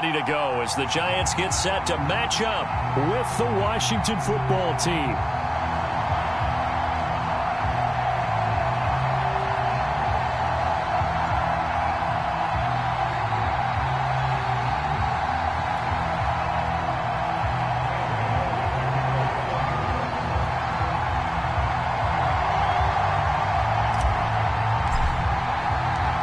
ready to go as the Giants get set to match up with the Washington football team.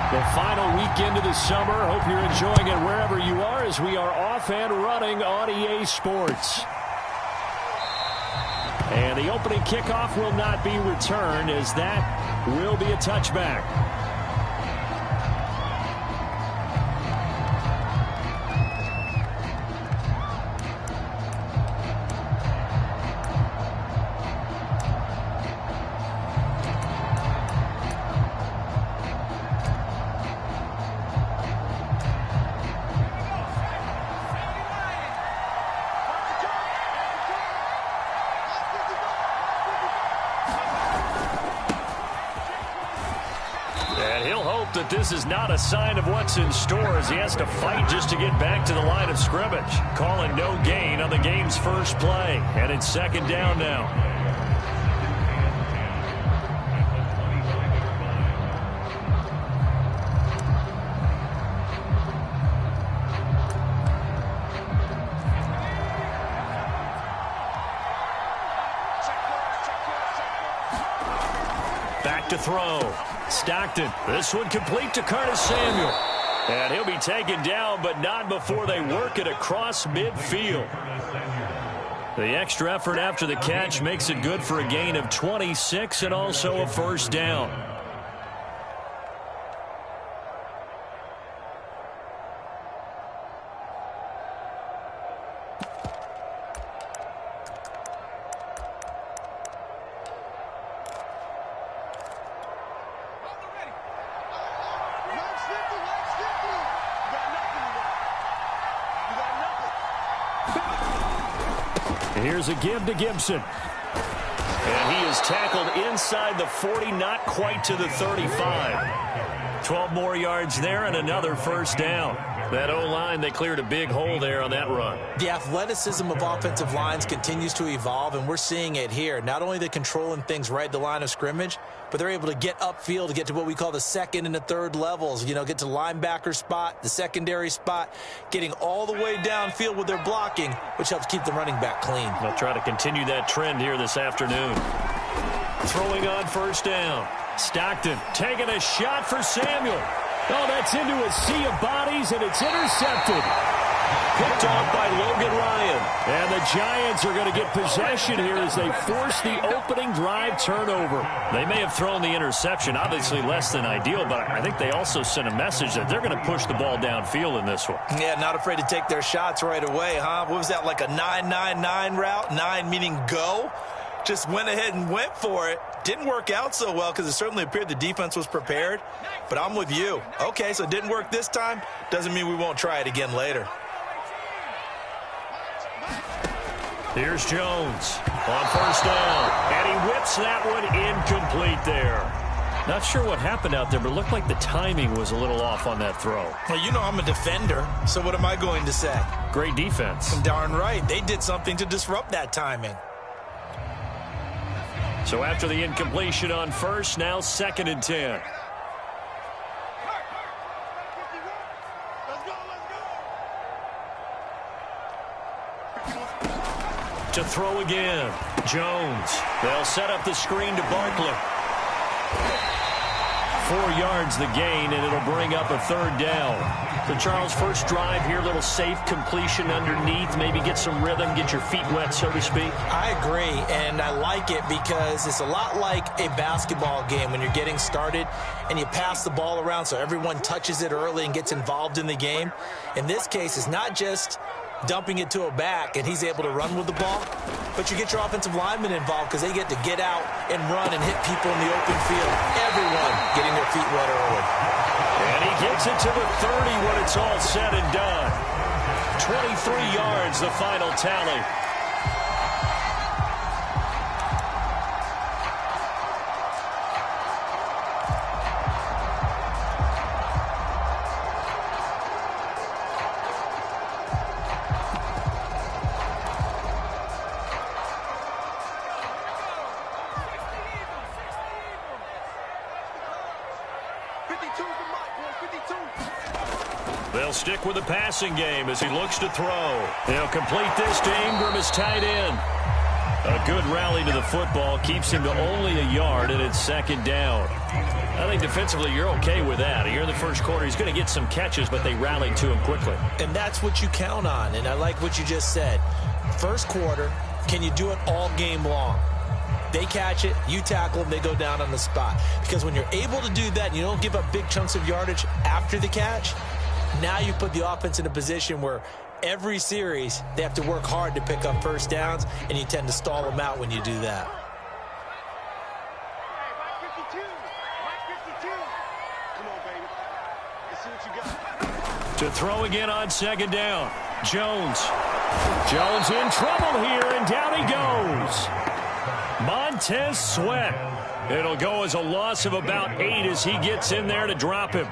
The final weekend of the summer. Hope you're enjoying it wherever you are as we are off and running on EA Sports. And the opening kickoff will not be returned as that will be a touchback. That this is not a sign of what's in store as he has to fight just to get back to the line of scrimmage. Calling no gain on the game's first play. And it's second down now. Back to throw. Stockton. This one complete to Curtis Samuel. And he'll be taken down, but not before they work it across midfield. The extra effort after the catch makes it good for a gain of 26 and also a first down. Here's a give to Gibson. And he is tackled inside the 40, not quite to the 35. 12 more yards there and another first down. That O-line, they cleared a big hole there on that run. The athleticism of offensive lines continues to evolve, and we're seeing it here. Not only they're controlling things right at the line of scrimmage, but they're able to get upfield to get to what we call the second and the third levels. You know, get to linebacker spot, the secondary spot, getting all the way downfield with their blocking, which helps keep the running back clean. They'll try to continue that trend here this afternoon. Throwing on first down. Stockton taking a shot for Samuel. Oh, that's into a sea of bodies, and it's intercepted. Picked off by Logan Ryan. And the Giants are going to get possession here as they force the opening drive turnover. They may have thrown the interception, obviously less than ideal, but I think they also sent a message that they're going to push the ball downfield in this one. Yeah, not afraid to take their shots right away, huh? What was that, like a 9-9-9 route? 9 meaning go? Just went ahead and went for it. Didn't work out so well because it certainly appeared the defense was prepared. But I'm with you. Okay, so it didn't work this time. Doesn't mean we won't try it again later. Here's Jones on first down. And he whips that one incomplete there. Not sure what happened out there, but it looked like the timing was a little off on that throw. Well, you know I'm a defender, so what am I going to say? Great defense. Darn right. They did something to disrupt that timing. So after the incompletion on first, now second and 10. To throw again. Jones. They'll set up the screen to Barkley. 4 yards the gain, and it'll bring up a third down. So, Charles, first drive here, little safe completion underneath, maybe get some rhythm, get your feet wet, so to speak. I agree, and I like it because it's a lot like a basketball game when you're getting started and you pass the ball around so everyone touches it early and gets involved in the game. In this case, it's not just dumping it to a back and he's able to run with the ball, but you get your offensive linemen involved because they get to get out and run and hit people in the open field. Everyone getting their feet wet early. And he gets it to the 30 when it's all said and done. 23 yards, the final tally. They'll stick with the passing game as he looks to throw. They'll complete this to Ingram as tight end. A good rally to the football keeps him to only a yard, and it's second down. I think defensively you're okay with that. Here in the first quarter, he's going to get some catches, but they rallied to him quickly. And that's what you count on, and I like what you just said. First quarter, can you do it all game long? They catch it, you tackle them, they go down on the spot. Because when you're able to do that and you don't give up big chunks of yardage after the catch, now you put the offense in a position where every series they have to work hard to pick up first downs, and you tend to stall them out when you do that. To throw again on second down. Jones in trouble here, and down he goes. Montez Sweat. It'll go as a loss of about 8 as he gets in there to drop him.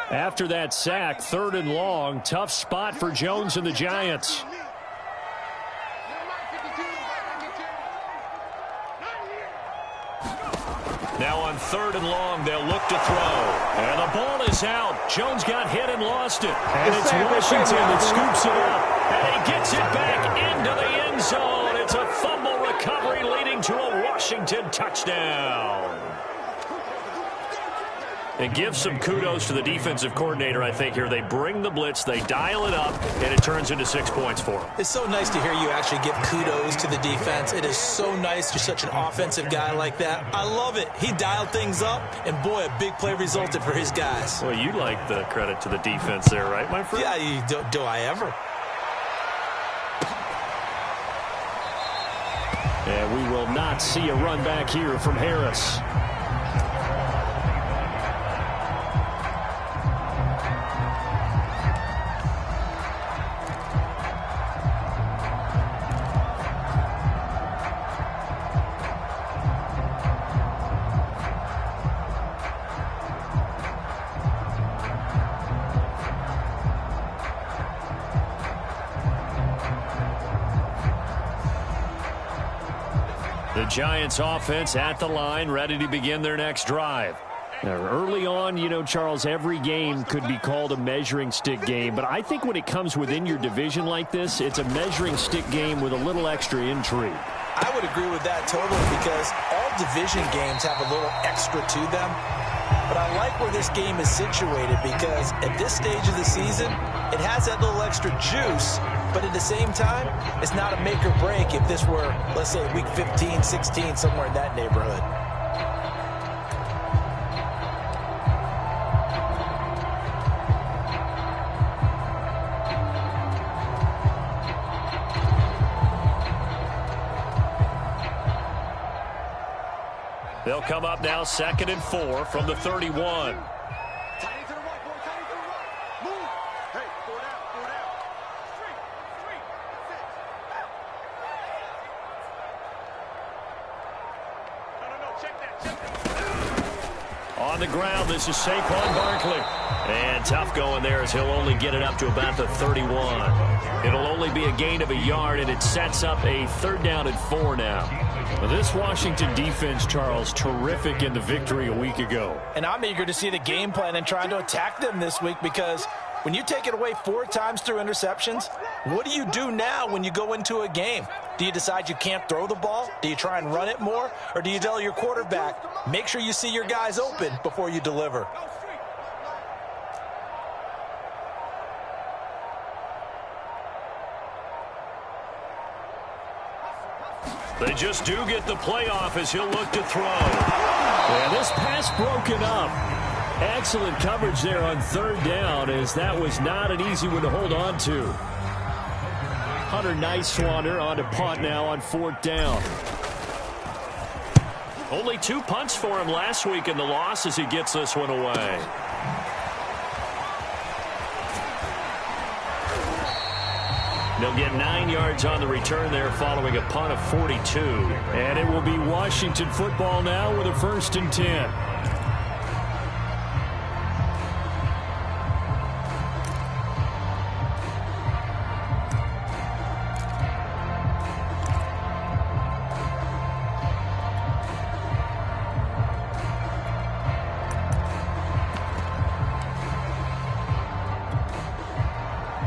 After that sack, 3rd and long, tough spot for Jones and the Giants. Now on 3rd and long, they'll look to throw. And the ball is out. Jones got hit and lost it. And it's Washington that scoops it up. And he gets it back into the end zone. It's a fumble recovery leading to a Washington touchdown. And give some kudos to the defensive coordinator, I think, here. They bring the blitz, they dial it up, and it turns into 6 points for them. It's so nice to hear you actually give kudos to the defense. It is so nice. You're such an offensive guy like that. I love it. He dialed things up, and boy, a big play resulted for his guys. Well, you like the credit to the defense there, right, my friend? Yeah, do I ever? And we will not see a run back here from Harris. The Giants offense at the line, ready to begin their next drive. Now, early on, you know, Charles, every game could be called a measuring stick game, but I think when it comes within your division like this, it's a measuring stick game with a little extra intrigue. I would agree with that totally, because all division games have a little extra to them. But I like where this game is situated, because at this stage of the season, it has that little extra juice, but at the same time, it's not a make or break if this were, let's say, week 15, 16, somewhere in that neighborhood. They'll come up now 2nd and 4 from the 31. On the ground, this is Saquon Barkley. And tough going there as he'll only get it up to about the 31. It'll only be a gain of a yard, and it sets up a 3rd down and 4 now. Well, this Washington defense, Charles, terrific in the victory a week ago. And I'm eager to see the game plan and trying to attack them this week, because when you take it away 4 times through interceptions, what do you do now when you go into a game? Do you decide you can't throw the ball? Do you try and run it more? Or do you tell your quarterback, make sure you see your guys open before you deliver? They just do get the playoff as he'll look to throw. And this pass broken up. Excellent coverage there on 3rd down, as that was not an easy one to hold on to. Hunter Nice-Swander on to punt now on 4th down. Only 2 punts for him last week in the loss as he gets this one away. They'll get 9 yards on the return there following a punt of 42. And it will be Washington football now with a 1st and 10.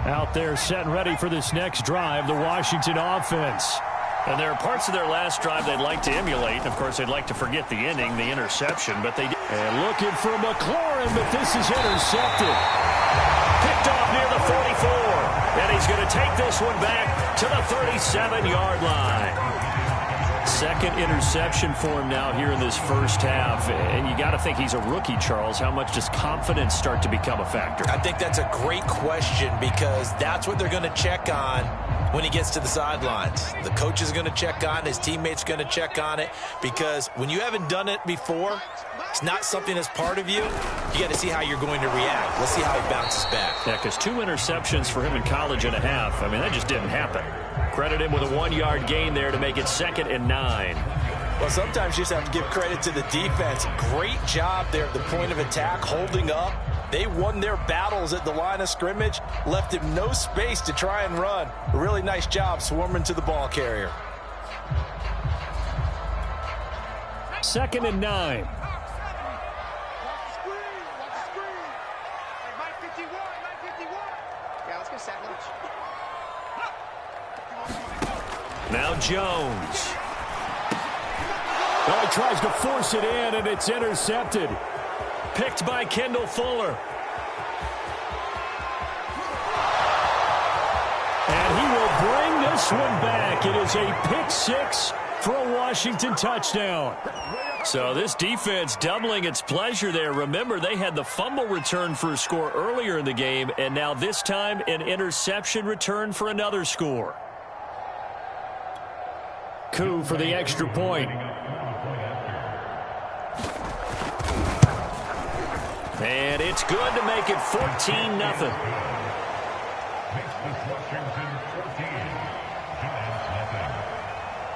Out there set and ready for this next drive, the Washington offense. And there are parts of their last drive they'd like to emulate. And, of course, they'd like to forget the ending, the interception. But they did. And looking for McLaurin, but this is intercepted. Picked off near the 44. And he's going to take this one back to the 37-yard line. Second interception for him now here in this first half. And you got to think he's a rookie, Charles. How much does confidence start to become a factor? I think that's a great question because that's what they're going to check on when he gets to the sidelines. The coach is going to check on it. His teammates going to check on it because when you haven't done it before, it's not something that's part of you. You got to see how you're going to react. Let's see how he bounces back. Yeah, because 2 interceptions for him in college and a half. I mean, that just didn't happen. Credit him with a 1-yard gain there to make it 2nd and 9. Well, sometimes you just have to give credit to the defense. Great job there at the point of attack, holding up. They won their battles at the line of scrimmage, left him no space to try and run. A really nice job swarming to the ball carrier. 2nd and 9. Now Jones. Well, he tries to force it in, and it's intercepted. Picked by Kendall Fuller. And he will bring this one back. It is a pick 6 for a Washington touchdown. So this defense doubling its pleasure there. Remember, they had the fumble return for a score earlier in the game, and now this time an interception return for another score. Coup for the extra point. And it's good to make it 14-0.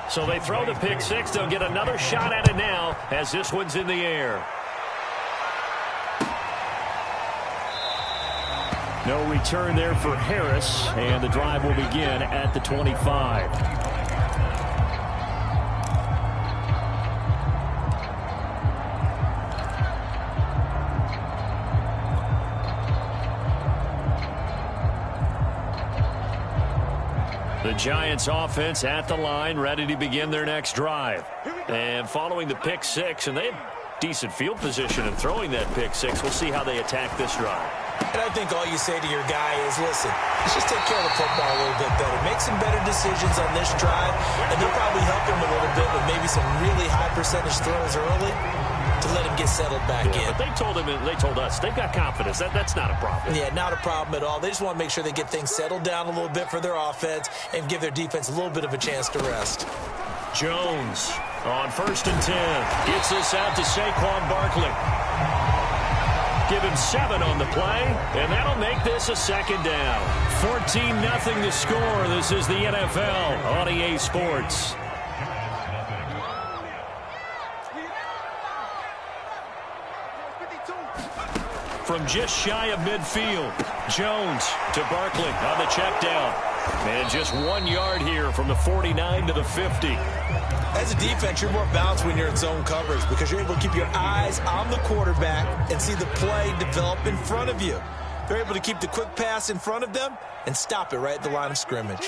So they throw the pick 6. They'll get another shot at it now as this one's in the air. No return there for Harris, and the drive will begin at the 25. The Giants offense at the line, ready to begin their next drive. And following the pick 6, and they had decent field position in throwing that pick 6. We'll see how they attack this drive. And I think all you say to your guy is, listen, let's just take care of the football a little bit better. Make some better decisions on this drive, and they'll probably help him a little bit with maybe some really high percentage throws early to let him get settled back in. But they told him, and they told us, they've got confidence. That's not a problem. Yeah, not a problem at all. They just want to make sure they get things settled down a little bit for their offense and give their defense a little bit of a chance to rest. Jones on 1st and 10. Gets this out to Saquon Barkley. Give him 7 on the play, and that'll make this a 2nd down. 14-0 the score. This is the NFL on EA Sports. From just shy of midfield, Jones to Barkley on the check down. And just 1 yard here from the 49 to the 50. As a defense, you're more balanced when you're in zone coverage because you're able to keep your eyes on the quarterback and see the play develop in front of you. They're able to keep the quick pass in front of them and stop it right at the line of scrimmage.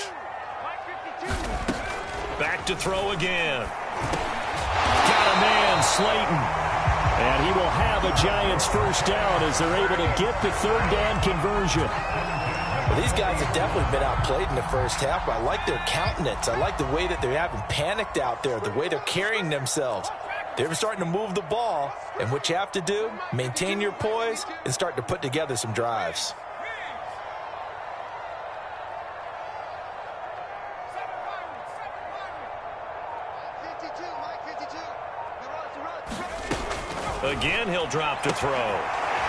Back to throw again. Got a man, Slayton. And he will have a Giants first down as they're able to get the 3rd down conversion. Well, these guys have definitely been outplayed in the first half, but I like their countenance. I like the way that they haven't panicked out there, the way they're carrying themselves. They're starting to move the ball, and what you have to do, maintain your poise and start to put together some drives. Again, he'll drop to throw.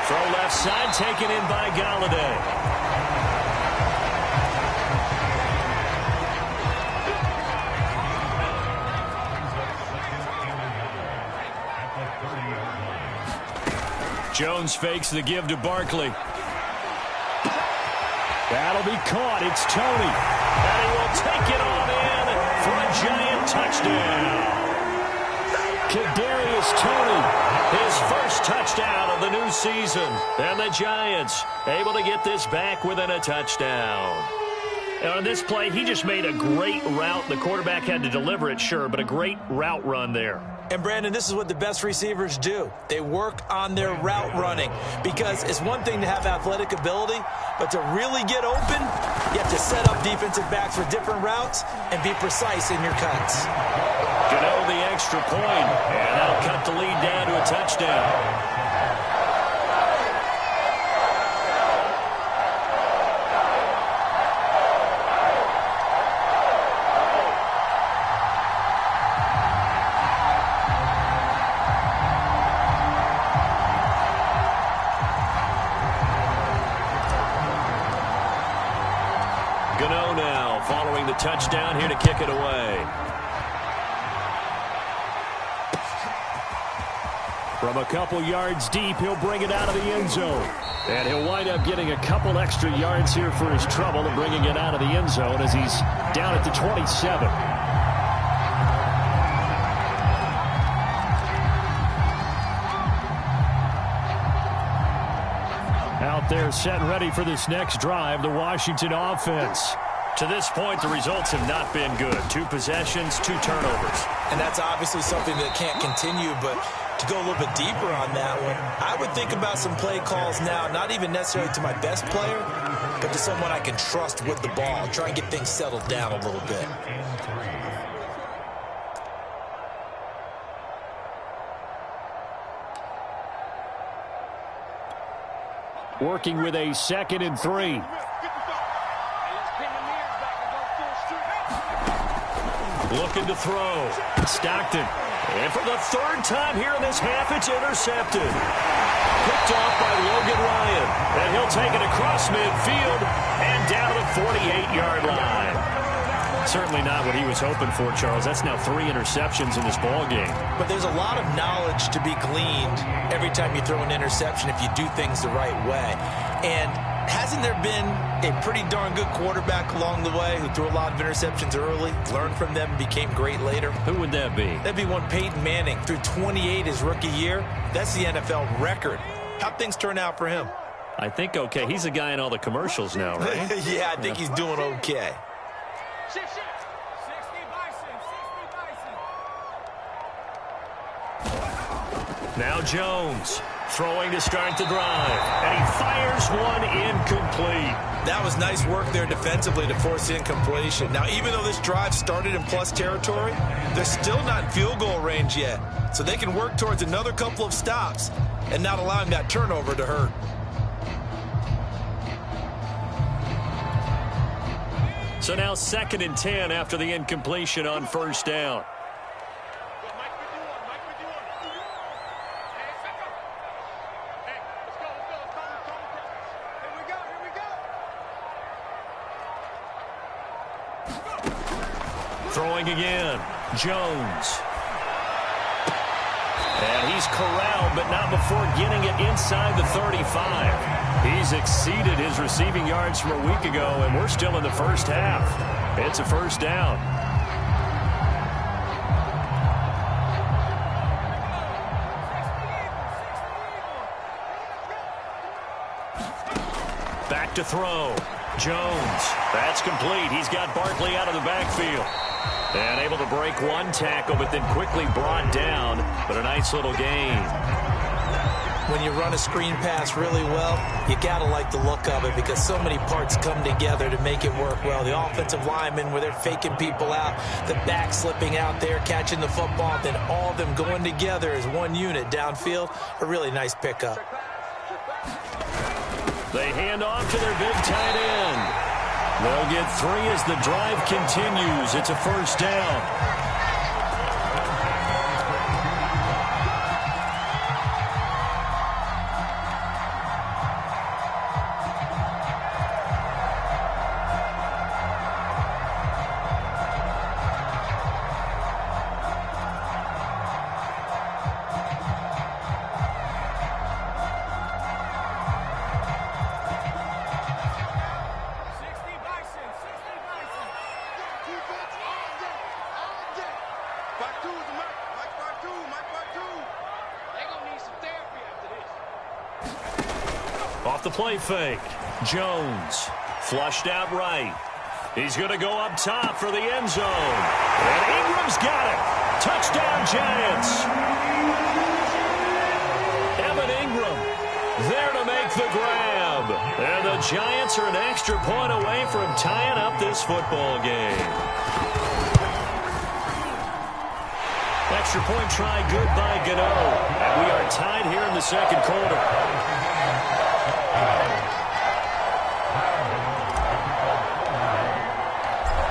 Throw left side, taken in by Galladay. Jones fakes the give to Barkley. That'll be caught. It's Tony. And he will take it on in for a Giant touchdown. Kadarius Toney, his first touchdown of the new season. And the Giants able to get this back within a touchdown. And on this play, he just made a great route. The quarterback had to deliver it, sure, but a great route run there. And, Brandon, this is what the best receivers do. They work on their route running because it's one thing to have athletic ability, but to really get open, you have to set up defensive backs for different routes and be precise in your cuts. Gano the extra point, and that'll cut the lead down to a touchdown. Gano now following the touchdown here to kick it away. From a couple yards deep, he'll bring it out of the end zone. And he'll wind up getting a couple extra yards here for his trouble and bringing it out of the end zone as he's down at the 27. Out there set and ready for this next drive, the Washington offense. To this point, the results have not been good. 2 possessions, 2 turnovers. And that's obviously something that can't continue, but to go a little bit deeper on that one, I would think about some play calls now, not even necessarily to my best player, but to someone I can trust with the ball. Try and get things settled down a little bit. Working with a 2nd and 3. Looking to throw. Stockton. And for the 3rd time here in this half, it's intercepted. Picked off by Logan Ryan. And he'll take it across midfield and down to the 48-yard line. Certainly not what he was hoping for, Charles. That's now 3 interceptions in this ball game. But there's a lot of knowledge to be gleaned every time you throw an interception if you do things the right way. And hasn't there been a pretty darn good quarterback along the way who threw a lot of interceptions early, learned from them, and became great later? Who would that be? That'd be one Peyton Manning. Threw 28 his rookie year. That's the NFL record. How'd things turn out for him? I think okay. He's a guy in all the commercials now, right? Yeah, I think he's doing okay. Now Jones throwing to start the drive, and he fires one incomplete. That was nice work there defensively to force the incompletion. Now, even though this drive started in plus territory, they're still not in field goal range yet, so they can work towards another couple of stops and not allowing that turnover to hurt. So now 2nd and 10 after the incompletion on 1st down. Throwing again, Jones. And he's corralled, but not before getting it inside the 35. He's exceeded his receiving yards from a week ago, and we're still in the first half. It's a 1st down. Back to throw. Jones. That's complete. He's got Barkley out of the backfield. And able to break one tackle, but then quickly brought down. But a nice little gain. When you run a screen pass really well, you got to like the look of it because so many parts come together to make it work well. The offensive linemen, where they're faking people out, the back slipping out there, catching the football, then all of them going together as one unit downfield. A really nice pickup. They hand off to their big tight end. They'll get 3 as the drive continues. It's a 1st down. off the play fake. Jones flushed out right. He's going to go up top for the end zone. And Ingram's got it. Touchdown, Giants. Evan Ingram there to make the grab. And the Giants are an extra point away from tying up this football game. Extra point try good by Gano. And we are tied here in the second quarter.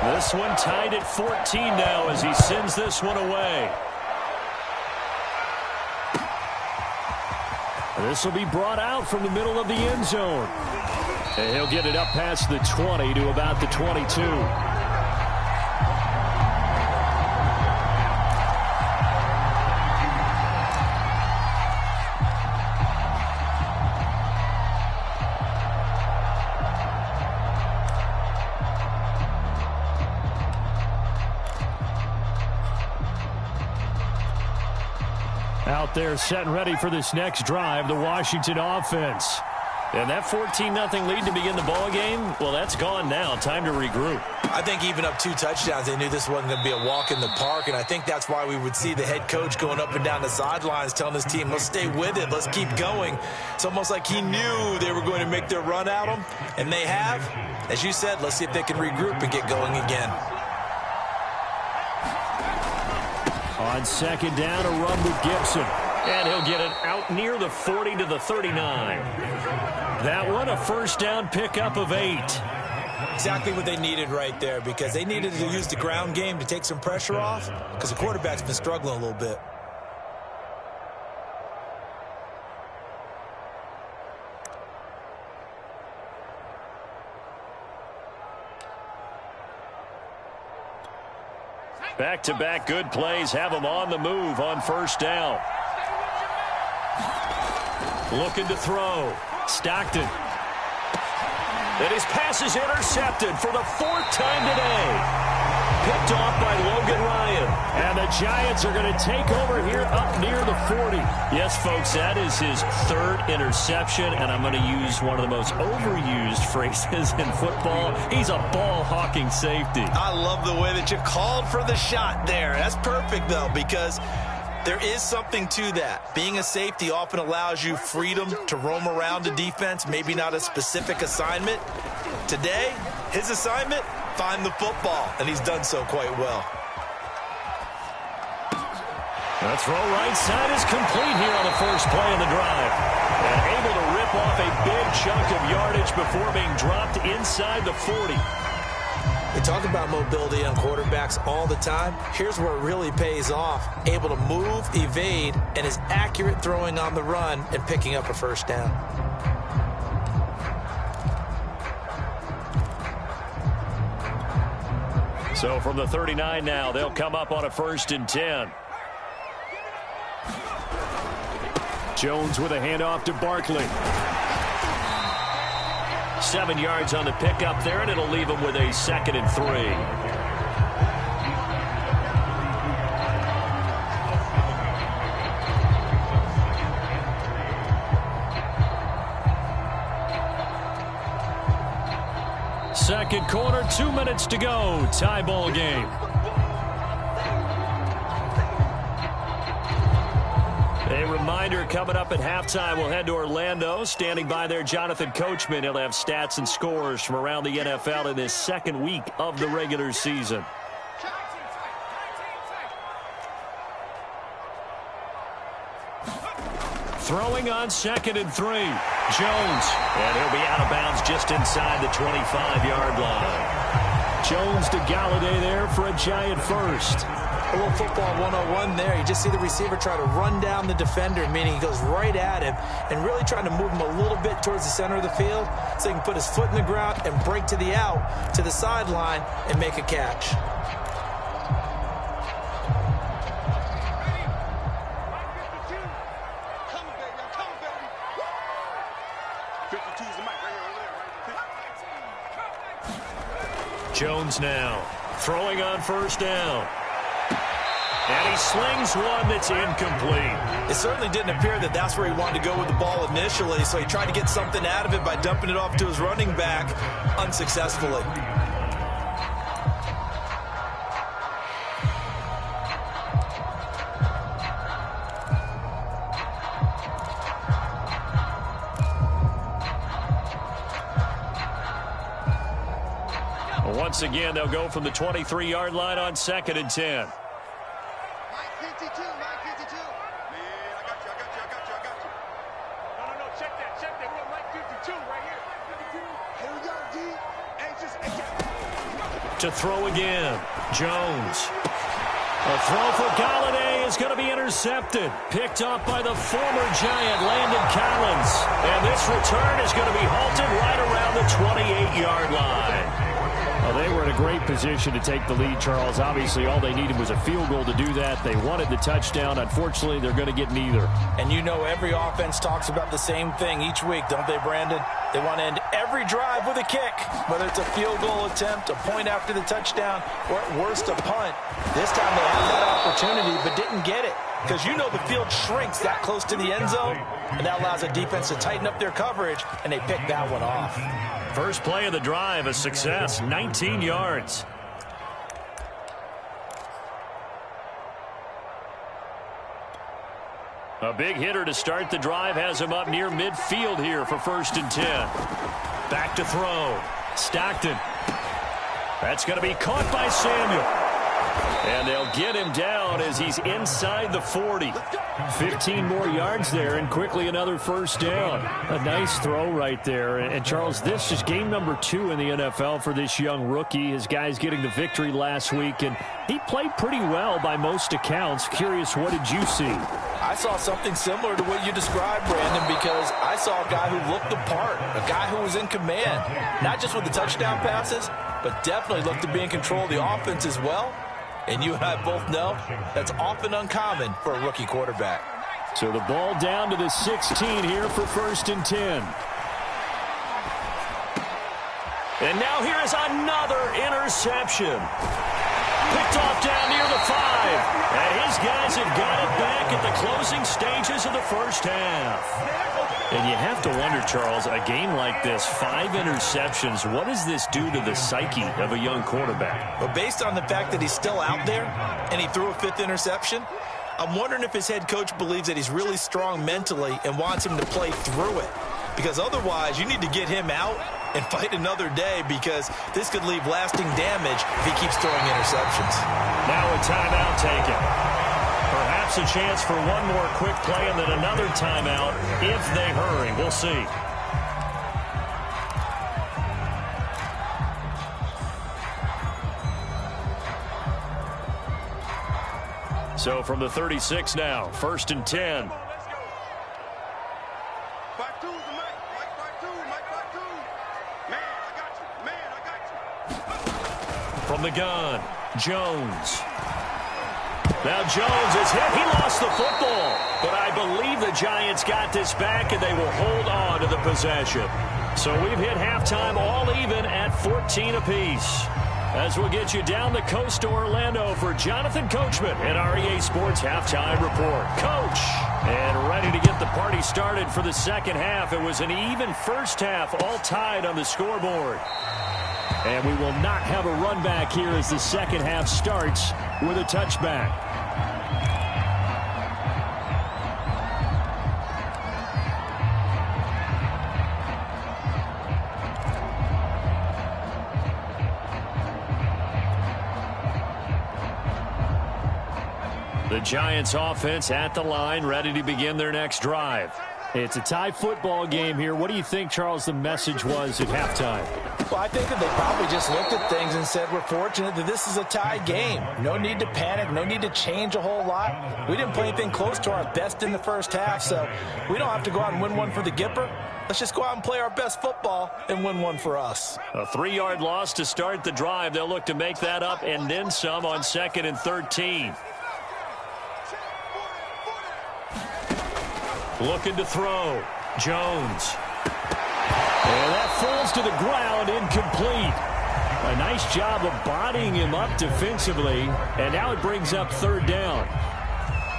This one tied at 14 now as he sends this one away. This will be brought out from the middle of the end zone. And he'll get it up past the 20 to about the 22. Out there set and ready for this next drive, the Washington offense. And that 14-0 lead to begin the ball game, well, that's gone now. Time to regroup. I think even up 2 touchdowns, they knew this wasn't going to be a walk in the park, and I think that's why we would see the head coach going up and down the sidelines telling his team, let's stay with it, let's keep going. It's almost like he knew they were going to make their run at him, and they have. As you said, let's see if they can regroup and get going again. On second down, a run with Gibson. And he'll get it out near the 40 to the 39. That one, a first down pickup of 8. Exactly what they needed right there, because they needed to use the ground game to take some pressure off, because the quarterback's been struggling a little bit. Back-to-back good plays have him on the move on first down. Looking to throw. Stockton. And his pass is intercepted for the 4th time today. Picked off by Logan Ryan. And the Giants are going to take over here up near the 40. Yes, folks, that is his 3rd interception, and I'm going to use one of the most overused phrases in football. He's a ball-hawking safety. I love the way that you called for the shot there. That's perfect, though, because there is something to that. Being a safety often allows you freedom to roam around the defense, maybe not a specific assignment. Today, his assignment, find the football, and he's done so quite well. The throw right side is complete here on the first play of the drive. And able to rip off a big chunk of yardage before being dropped inside the 40. We talk about mobility on quarterbacks all the time. Here's where it really pays off. Able to move, evade, and is accurate throwing on the run and picking up a first down. So from the 39 now, they'll come up on a 1st and 10. Jones with a handoff to Barkley. 7 yards on the pickup there, and it'll leave him with a 2nd and 3. Second quarter, 2 minutes to go. Tie ball game. A reminder, coming up at halftime, we'll head to Orlando. Standing by there, Jonathan Coachman. He'll have stats and scores from around the NFL in this 2nd week of the regular season. Throwing on 2nd and 3. Jones. And he'll be out of bounds just inside the 25-yard line. Jones to Galladay there for a Giant first. A little football 101 there. You just see the receiver try to run down the defender, meaning he goes right at him and really trying to move him a little bit towards the center of the field so he can put his foot in the ground and break to the out, to the sideline, and make a catch. Jones now throwing on first down. And he slings one that's incomplete. It certainly didn't appear that that's where he wanted to go with the ball initially, so he tried to get something out of it by dumping it off to his running back unsuccessfully. Once again, they'll go from the 23-yard line on 2nd and 10. To throw again, Jones. A throw for Galladay is going to be intercepted. Picked up by the former Giant, Landon Collins. And this return is going to be halted right around the 28-yard line. Well, they were in a great position to take the lead, Charles. Obviously, all they needed was a field goal to do that. They wanted the touchdown. Unfortunately, they're going to get neither. And you know every offense talks about the same thing each week, don't they, Brandon? They want to end every drive with a kick, whether it's a field goal attempt, a point after the touchdown, or at worst a punt. This time they had that opportunity but didn't get it because you know the field shrinks that close to the end zone, and that allows the defense to tighten up their coverage, and they pick that one off. First play of the drive, a success, 19 yards. A big hitter to start the drive has him up near midfield here for 1st and 10. Back to throw. Stockton. That's going to be caught by Samuel. And they'll get him down as he's inside the 40. 15 more yards there, and quickly another 1st down. A nice throw right there. And Charles, this is game number 2 in the NFL for this young rookie. His guys getting the victory last week, and he played pretty well by most accounts. Curious, what did you see? I saw something similar to what you described, Brandon, because I saw a guy who looked the part, a guy who was in command, not just with the touchdown passes, but definitely looked to be in control of the offense as well. And you and I both know that's often uncommon for a rookie quarterback. So the ball down to the 16 here for 1st and 10. And now here is another interception. Picked off down near the 5. And his guys have got it back at the closing stages of the 1st half. And you have to wonder, Charles, a game like this, 5 interceptions, what does this do to the psyche of a young quarterback? Well, based on the fact that he's still out there and he threw a 5th interception, I'm wondering if his head coach believes that he's really strong mentally and wants him to play through it. Because otherwise, you need to get him out and fight another day, because this could leave lasting damage if he keeps throwing interceptions. Now a timeout taken. Perhaps a chance for one more quick play and then another timeout if they hurry. We'll see. So from the 36 now, 1st and 10. From the gun, Jones. Now Jones is hit. He lost the football. But I believe the Giants got this back, and they will hold on to the possession. So we've hit halftime all even at 14 apiece. As we'll get you down the coast to Orlando for Jonathan Coachman at REA Sports Halftime Report. Coach, and ready to get the party started for the 2nd half. It was an even 1st half, all tied on the scoreboard. And we will not have a run back here as the 2nd half starts with a touchback. The Giants offense at the line, ready to begin their next drive. It's a tie football game here. What do you think, Charles, the message was at halftime? Well, I think that they probably just looked at things and said, we're fortunate that this is a tie game. No need to panic. No need to change a whole lot. We didn't play anything close to our best in the 1st half, so we don't have to go out and win one for the Gipper. Let's just go out and play our best football and win one for us. A 3-yard loss to start the drive. They'll look to make that up and then some on 2nd and 13. Looking to throw. Jones. And that falls to the ground, incomplete. a nice job of bodying him up defensively, and now it brings up third down.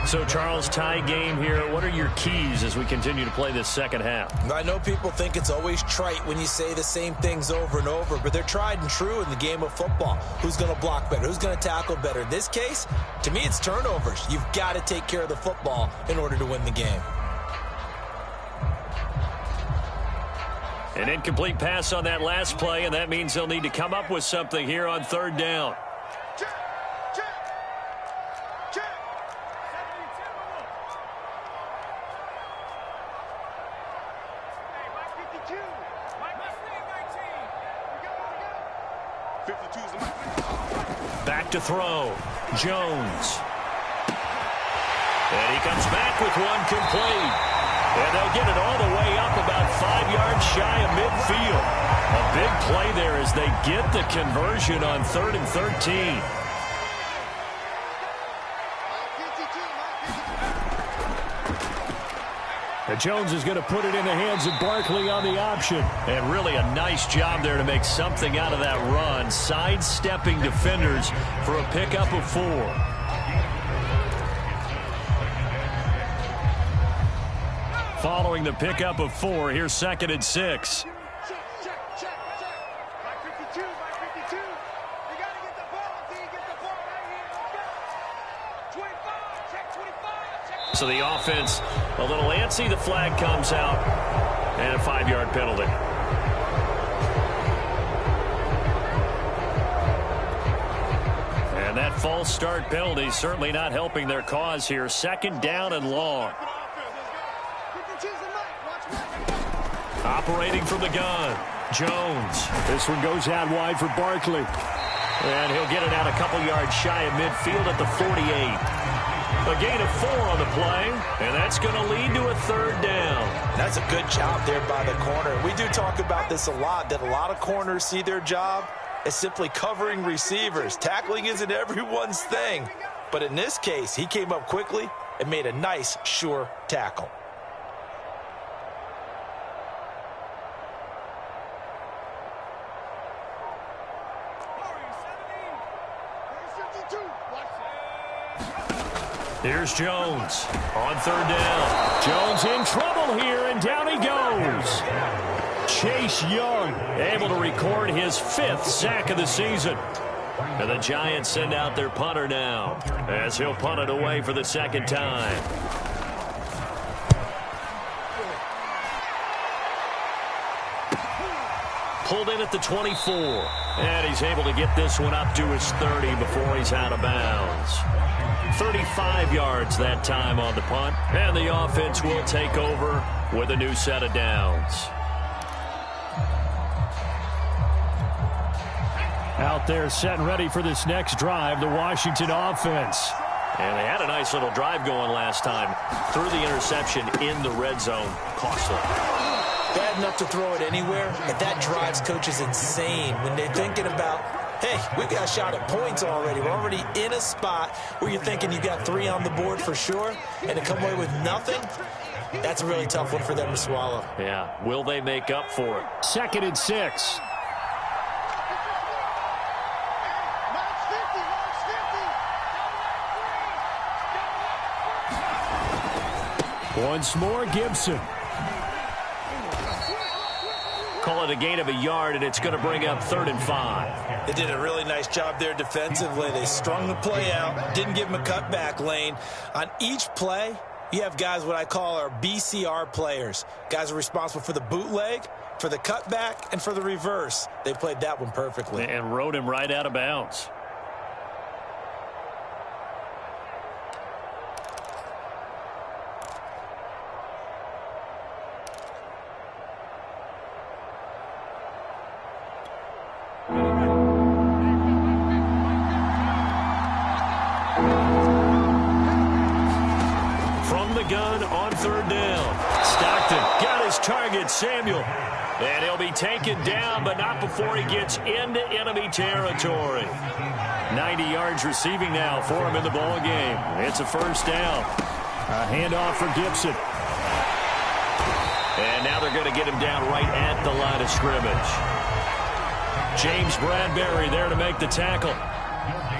So, Charles, tie game here. What are your keys as we continue to play this second half? I know people think it's always trite when you say the same things over and over, but they're tried and true in the game of football. Who's going to block better? Who's going to tackle better? In this case, to me, it's turnovers. You've got to take care of the football in order to win the game. An incomplete pass on that last play, and that means they'll need to come up with something here on third down. Back to throw. Jones. And he comes back with one complete. And they'll get it all the way up about 5 yards shy of midfield. A big play there as they get the conversion on 3rd and 13. And Jones is going to put it in the hands of Barkley on the option. And really a nice job there to make something out of that run. Sidestepping defenders for a pickup of 4. Following the pickup of 4, here's 2nd and 6. So the offense a little antsy. The flag comes out and a 5-yard penalty. And that false start penalty certainly not helping their cause here. 2nd down and long. Operating from the gun, Jones. This one goes out wide for Barkley. And he'll get it out a couple yards shy of midfield at the 48. A gain of 4 on the play, and that's going to lead to a 3rd down. That's a good job there by the corner. We do talk about this a lot, that a lot of corners see their job as simply covering receivers. Tackling isn't everyone's thing. But in this case, he came up quickly and made a nice, sure tackle. Here's Jones on 3rd down. Jones in trouble here, and down he goes. Chase Young able to record his 5th sack of the season. And the Giants send out their punter now as he'll punt it away for the 2nd time. Pulled in at the 24. And he's able to get this one up to his 30 before he's out of bounds. 35 yards that time on the punt. And the offense will take over with a new set of downs. Out there set and ready for this next drive, the Washington offense. And they had a nice little drive going last time. Threw the interception in the red zone. Costly. Bad enough to throw it anywhere, and that drives coaches insane when they're thinking about, hey, we got a shot at points already. We're already in a spot where you're thinking you got 3 on the board for sure, and to come away with nothing, that's a really tough one for them to swallow. Yeah, will they make up for it? 2nd and 6. Once more, Gibson. Call it a gain of a yard, and it's going to bring up 3rd and 5. They did a really nice job there defensively. They strung the play out, didn't give him a cutback lane. On each play, you have guys what I call our BCR players. Guys are responsible for the bootleg, for the cutback, and for the reverse. They played that one perfectly. And rode him right out of bounds. Gun on 3rd down. Stockton got his target, Samuel. And he'll be taken down, but not before he gets into enemy territory. 90 yards receiving now for him in the ball game. It's a 1st down. A handoff for Gibson. And now they're going to get him down right at the line of scrimmage. James Bradbury there to make the tackle.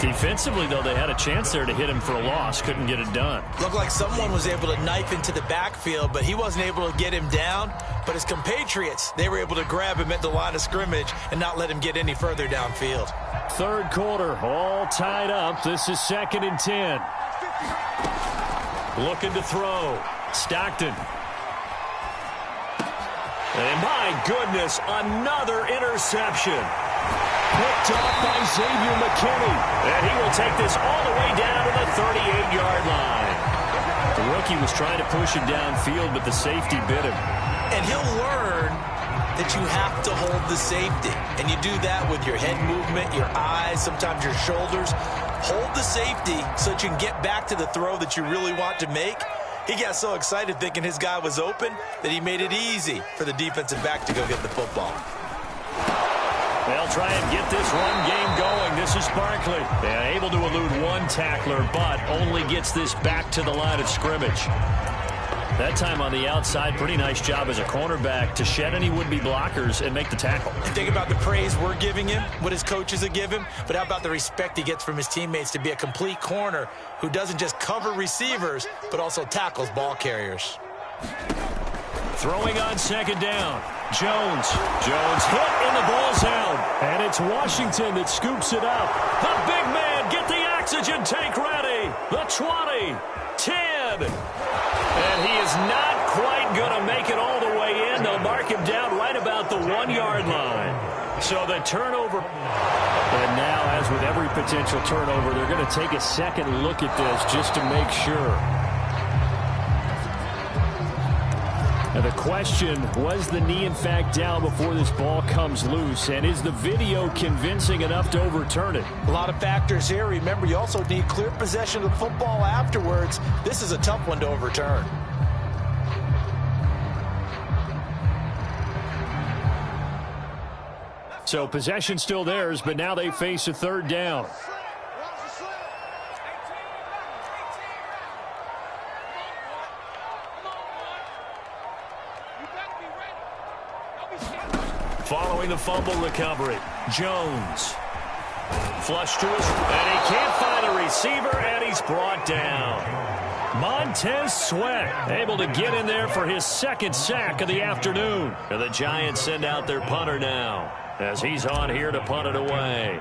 Defensively, though, they had a chance there to hit him for a loss. Couldn't get it done. Looked like someone was able to knife into the backfield, but he wasn't able to get him down. But his compatriots, they were able to grab him at the line of scrimmage and not let him get any further downfield. Third quarter, all tied up. This is 2nd and 10. Looking to throw. Stockton. And my goodness, another interception. Picked off by Xavier McKinney. And he will take this all the way down to the 38-yard line. The rookie was trying to push him downfield, but the safety bit him. And he'll learn that you have to hold the safety. And you do that with your head movement, your eyes, sometimes your shoulders. Hold the safety so that you can get back to the throw that you really want to make. He got so excited thinking his guy was open that he made it easy for the defensive back to go get the football. They'll try and get this run game going. This is Barkley. Yeah, able to elude one tackler, but only gets this back to the line of scrimmage. That time on the outside, pretty nice job as a cornerback to shed any would-be blockers and make the tackle. And think about the praise we're giving him, what his coaches have given him, but how about the respect he gets from his teammates to be a complete corner who doesn't just cover receivers, but also tackles ball carriers. Throwing on 2nd down. Jones hit and the ball's held. And it's Washington that scoops it up. The big man, get the oxygen tank ready. The 20, 10. And he is not quite going to make it all the way in. They'll mark him down right about the 1-yard line. So the turnover. And now, as with every potential turnover, they're going to take a second look at this just to make sure. Now the question, was the knee in fact down before this ball comes loose? And is the video convincing enough to overturn it? A lot of factors here. Remember, you also need clear possession of the football afterwards. This is a tough one to overturn. So possession still theirs, but now they face a 3rd down. Following the fumble recovery, Jones. Flush to his, and he can't find a receiver, and he's brought down. Montez Sweat able to get in there for his 2nd sack of the afternoon. And the Giants send out their punter now, as he's on here to punt it away.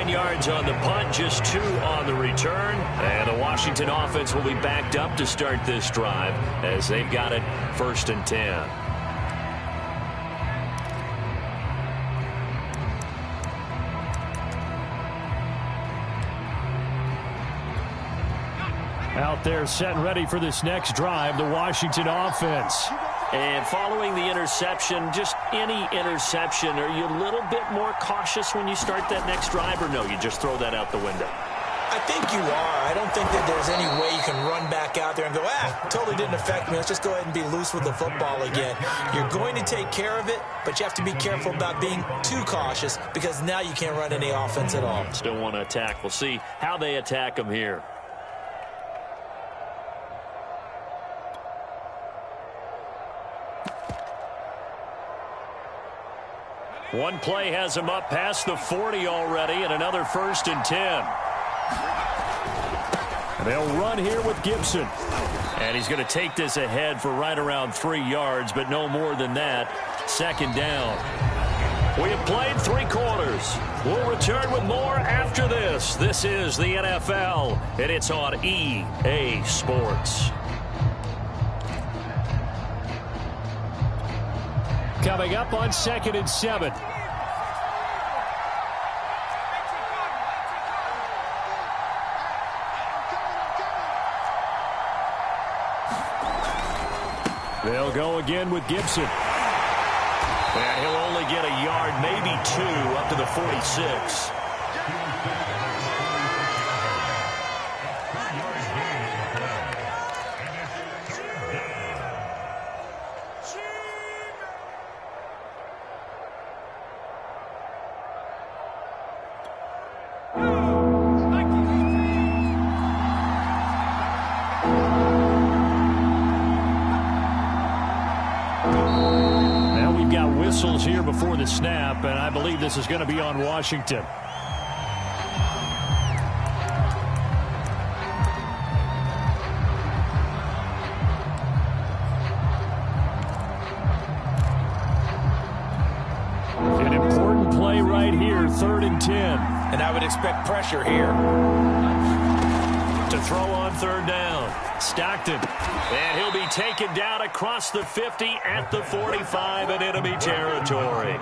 Yards on the punt, just 2 on the return. And the Washington offense will be backed up to start this drive as they've got it 1st and 10. Out there set and ready for this next drive, the Washington offense. And following the interception, just any interception, are you a little bit more cautious when you start that next drive, or no, you just throw that out the window? I think you are. I don't think that there's any way you can run back out there and go, totally didn't affect me. Let's just go ahead and be loose with the football again. You're going to take care of it, but you have to be careful about being too cautious because now you can't run any offense at all. Still want to attack. We'll see how they attack them here. One play has him up past the 40 already, and another 1st and 10. And they'll run here with Gibson. And he's going to take this ahead for right around 3 yards, but no more than that. 2nd down. We have played 3 quarters. We'll return with more after this. This is the NFL, and it's on EA Sports. Coming up on 2nd and 7. They'll go again with Gibson. And he'll only get a yard, maybe 2, up to the 46. whistles here before the snap, and I believe this is going to be on Washington. An important play right here, 3rd and 10. And I would expect pressure here. To throw on 3rd down. Stockton. And he'll be taken down across the 50 at the 45 in enemy territory.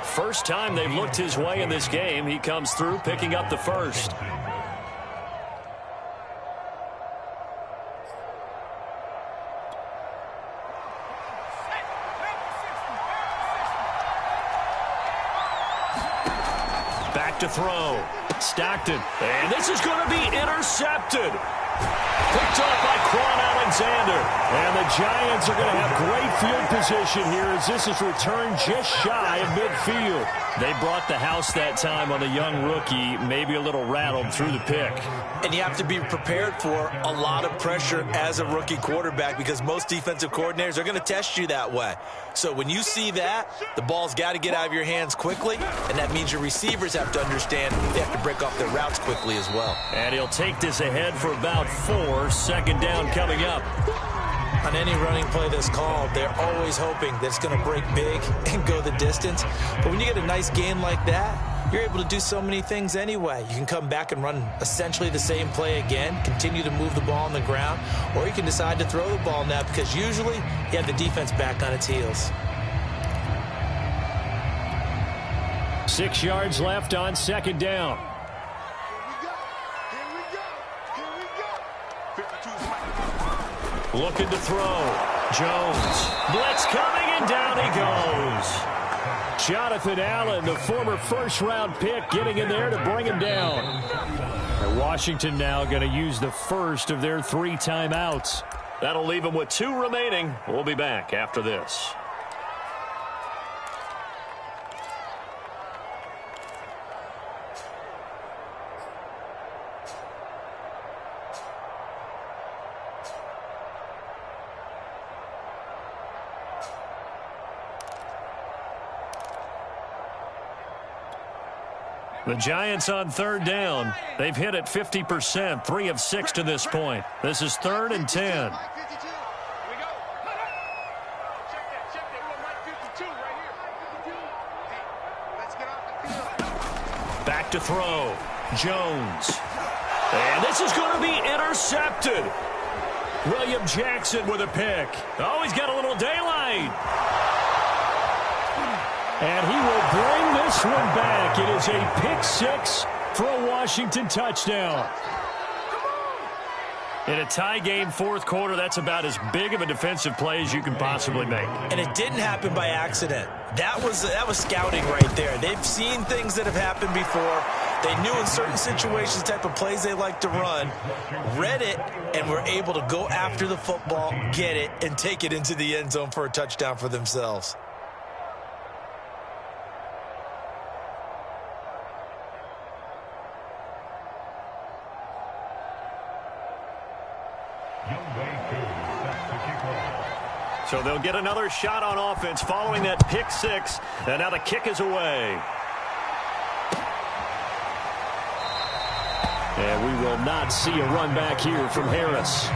First time they've looked his way in this game. He comes through picking up the first. Back to throw. Stockton. And this is going to be intercepted. Picked up by Quan Alexander. And the Giants are going to have great field position here as this is returned just shy of midfield. They brought the house that time on the young rookie, maybe a little rattled through the pick. And you have to be prepared for a lot of pressure as a rookie quarterback because most defensive coordinators are going to test you that way. So when you see that, the ball's got to get out of your hands quickly, and that means your receivers have to understand they have to break off their routes quickly as well. And he'll take this ahead for about 4. 2nd down coming up. On any running play that's called, they're always hoping that it's going to break big and go the distance. But when you get a nice gain like that, you're able to do so many things anyway. You can come back and run essentially the same play again, continue to move the ball on the ground, or you can decide to throw the ball now because usually you have the defense back on its heels. 6 yards left on 2nd down. Looking to throw. Jones. Blitz coming, and down he goes. Jonathan Allen, the former first-round pick, getting in there to bring him down. And Washington now going to use the first of their 3 timeouts. That'll leave them with 2 remaining. We'll be back after this. The Giants on 3rd down. They've hit it 50%, 3 of 6 to this point. This is 3rd and 10. Back to throw. Jones. And this is going to be intercepted. William Jackson with a pick. Oh, he's got a little daylight. And he will bring this one back. It is a pick 6 for a Washington touchdown. In a tie game 4th quarter, that's about as big of a defensive play as you can possibly make. And it didn't happen by accident. That was scouting right there. They've seen things that have happened before. They knew in certain situations the type of plays they like to run, read it, and were able to go after the football, get it, and take it into the end zone for a touchdown for themselves. So they'll get another shot on offense following that pick 6. And now the kick is away. And we will not see a run back here from Harris.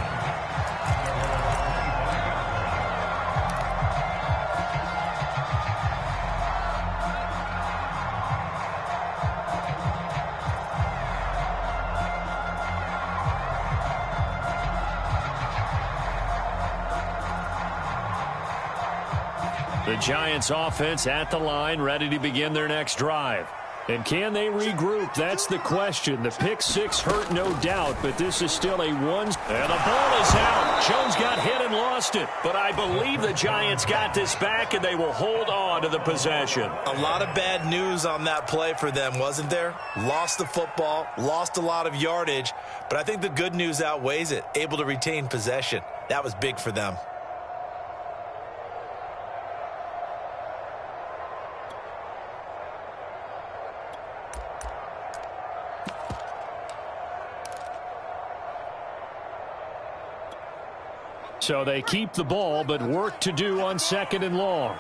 The Giants offense at the line, ready to begin their next drive. And can they regroup? That's the question. The pick 6 hurt, no doubt, but this is still a 1. And the ball is out. Jones got hit and lost it. But I believe the Giants got this back, and they will hold on to the possession. A lot of bad news on that play for them, wasn't there? Lost the football, lost a lot of yardage, but I think the good news outweighs it. Able to retain possession. That was big for them. So they keep the ball, but work to do on 2nd and long.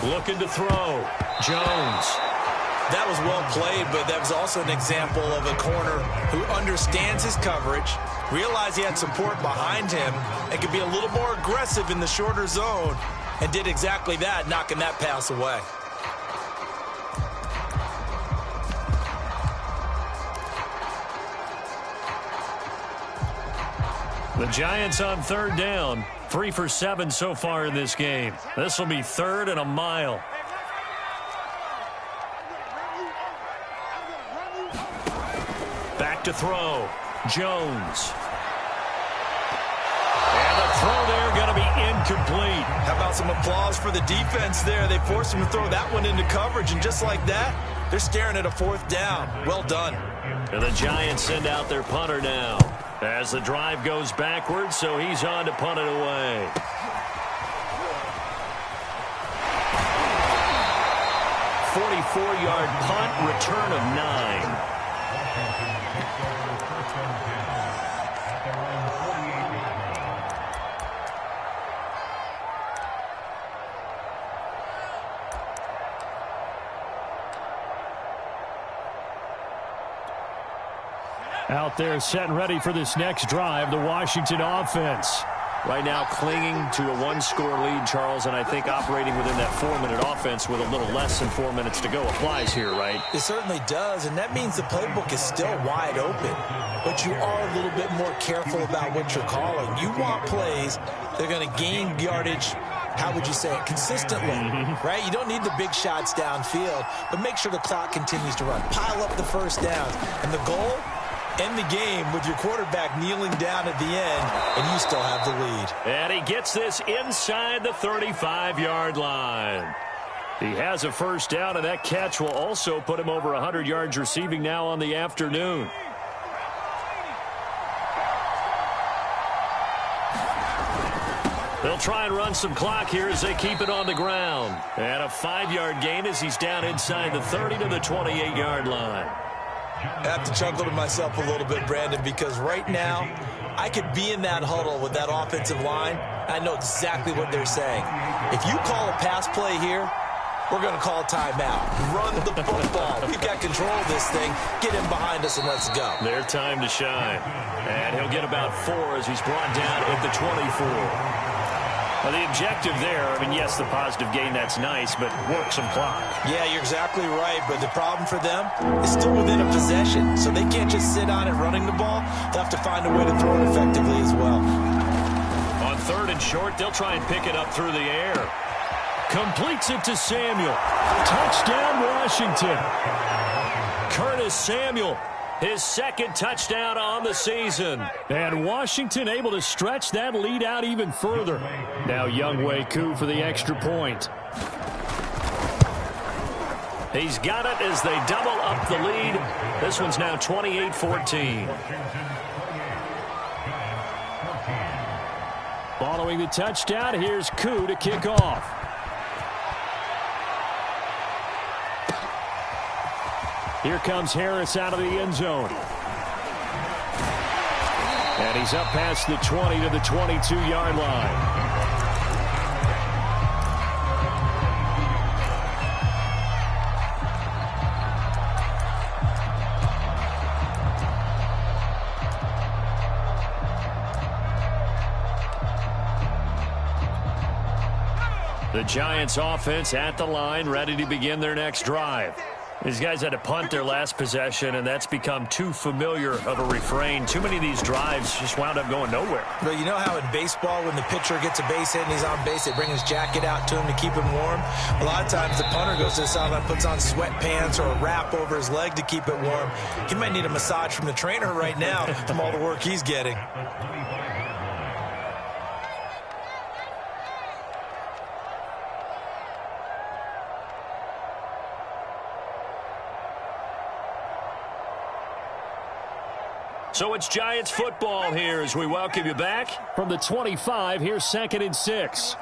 Looking to throw. Jones. That was well played, but that was also an example of a corner who understands his coverage, realized he had support behind him, and could be a little more aggressive in the shorter zone, and did exactly that, knocking that pass away. The Giants on third down. 3 for 7 so far in this game. This will be 3rd and a mile. Back to throw. Jones. And the throw there going to be incomplete. How about some applause for the defense there? They forced him to throw that one into coverage, and just like that, they're staring at a 4th down. Well done. And the Giants send out their punter now as the drive goes backwards, so he's on to punt it away. "44-yard punt, return of 9. Out there set and ready for this next drive, the Washington offense. Right now clinging to a 1-score lead, Charles, and I think operating within that 4-minute offense with a little less than 4 minutes to go applies here, right? It certainly does, and that means the playbook is still wide open. But you are a little bit more careful about what you're calling. You want plays that are going to gain yardage, how would you say it, consistently, right? You don't need the big shots downfield, but make sure the clock continues to run. Pile up the first downs, and the goal, end the game with your quarterback kneeling down at the end, and you still have the lead. And he gets this inside the 35-yard line. He has a first down, and that catch will also put him over 100 yards receiving now on the afternoon. They'll try and run some clock here as they keep it on the ground. And a 5-yard gain as he's down inside the 30 to the 28-yard line. I have to chuckle to myself a little bit, Brandon, because right now I could be in that huddle with that offensive line. I know exactly what they're saying. If you call a pass play here, we're going to call a timeout. Run the football. We've got control of this thing. Get him behind us and let's go. Their time to shine. And he'll get about 4 as he's brought down at the 24. Well, the objective there, I mean, yes, the positive gain, that's nice, but work some clock. Yeah, you're exactly right, but the problem for them is still within a possession, so they can't just sit on it running the ball. They'll have to find a way to throw it effectively as well. On 3rd and short, they'll try and pick it up through the air. Completes it to Samuel. Touchdown, Washington. Curtis Samuel. His 2nd touchdown on the season. And Washington able to stretch that lead out even further. Now Younghoe Koo for the extra point. He's got it as they double up the lead. This one's now 28-14. Following the touchdown, here's Koo to kick off. Here comes Harris out of the end zone. And he's up past the 20 to the 22-yard line. The Giants offense at the line, ready to begin their next drive. These guys had to punt their last possession, and that's become too familiar of a refrain. Too many of these drives just wound up going nowhere. But you know how in baseball, when the pitcher gets a base hit and he's on base, they bring his jacket out to him to keep him warm? A lot of times the punter goes to the sideline, puts on sweatpants or a wrap over his leg to keep it warm. He might need a massage from the trainer right now from all the work he's getting. So it's Giants football here as we welcome you back. From the 25, here's 2nd and 6.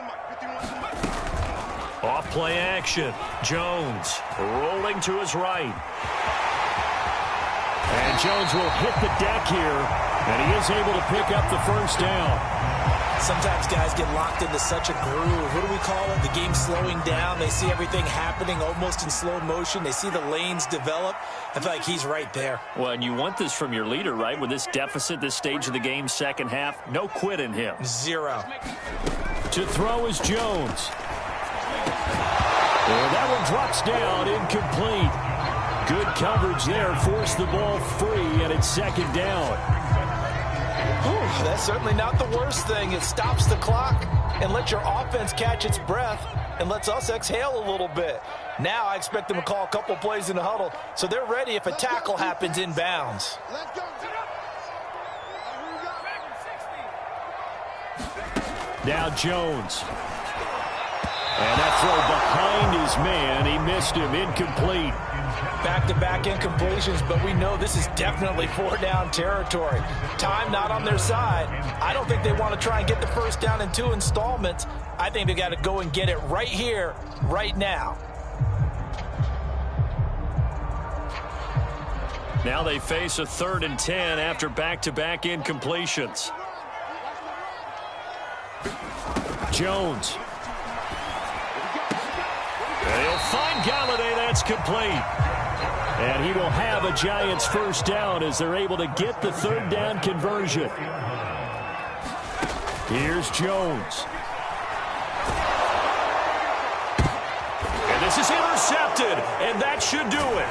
Off play action. Jones rolling to his right. And Jones will hit the deck here, and he is able to pick up the first down. Sometimes guys get locked into such a groove. What do we call it? The game slowing down. They see everything happening almost in slow motion. They see the lanes develop. I feel like he's right there. Well, and you want this from your leader, right? With this deficit, this stage of the game, second half, no quit in him. Zero. To throw is Jones. And that one drops down, incomplete. Good coverage there, forced the ball free, and it's second down. That's certainly not the worst thing. It stops the clock and lets your offense catch its breath and lets us exhale a little bit. Now I expect them to call a couple plays in the huddle, so they're ready if a tackle happens inbounds. Now Jones. And that throw behind his man. He missed him. Incomplete. Back-to-back incompletions, but we know this is definitely four-down territory. Time not on their side. I don't think they want to try and get the first down in 2 installments. I think they got to go and get it right here, right now. Now they face a 3rd and 10 after back-to-back incompletions. Jones. And he'll find Galladay. That's complete. And he will have a Giants first down as they're able to get the 3rd down conversion. Here's Jones. And this is intercepted, and that should do it.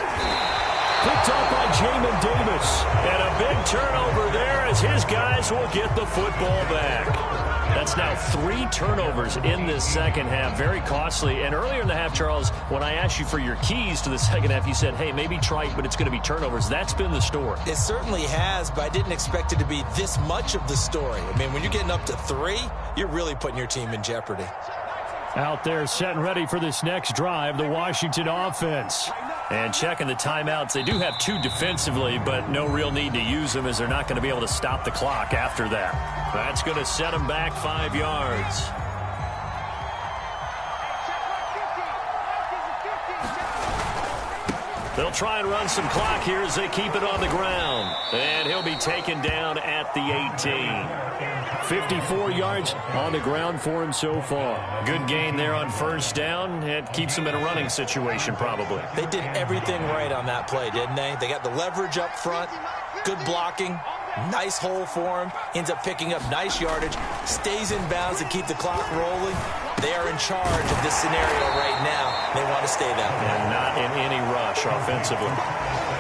Picked up by Jamin Davis. And a big turnover there as his guys will get the football back. That's now 3 turnovers in this second half. Very costly. And earlier in the half, Charles, when I asked you for your keys to the second half, you said, hey, maybe trite, but it's going to be turnovers. That's been the story. It certainly has, but I didn't expect it to be this much of the story. I mean, when you're getting up to 3, you're really putting your team in jeopardy. Out there set and ready for this next drive, the Washington offense. And checking the timeouts. They do have 2 defensively, but no real need to use them as they're not going to be able to stop the clock after that. That's going to set them back 5 yards. They'll try and run some clock here as they keep it on the ground. And he'll be taken down at the 18. 54 yards on the ground for him so far. Good gain there on first down. It keeps them in a running situation probably. They did everything right on that play, didn't they? They got the leverage up front, good blocking, nice hole for him, ends up picking up nice yardage, stays in bounds to keep the clock rolling. They are in charge of this scenario right now. They want to stay that way. And not in any rush offensively.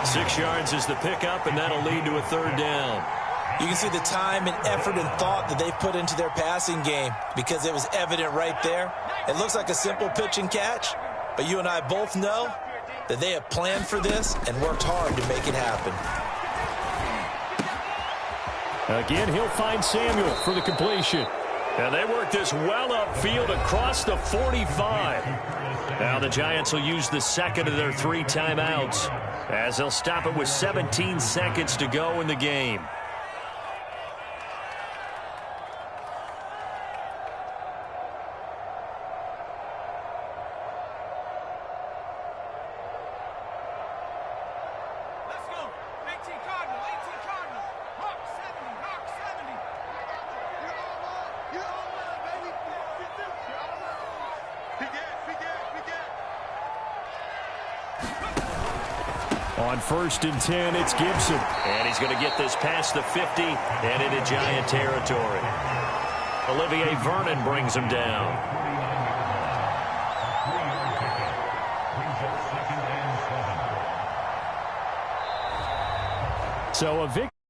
6 yards is the pickup, and that'll lead to a 3rd down. You can see the time and effort and thought that they've put into their passing game because it was evident right there. It looks like a simple pitch and catch, but you and I both know that they have planned for this and worked hard to make it happen. Again, he'll find Samuel for the completion. And they work this well upfield across the 45. Now the Giants will use the second of their 3 timeouts as they'll stop it with 17 seconds to go in the game. On 1st and 10, it's Gibson. And he's going to get this past the 50 and into Giant territory. Olivier Vernon brings him down. So a victory.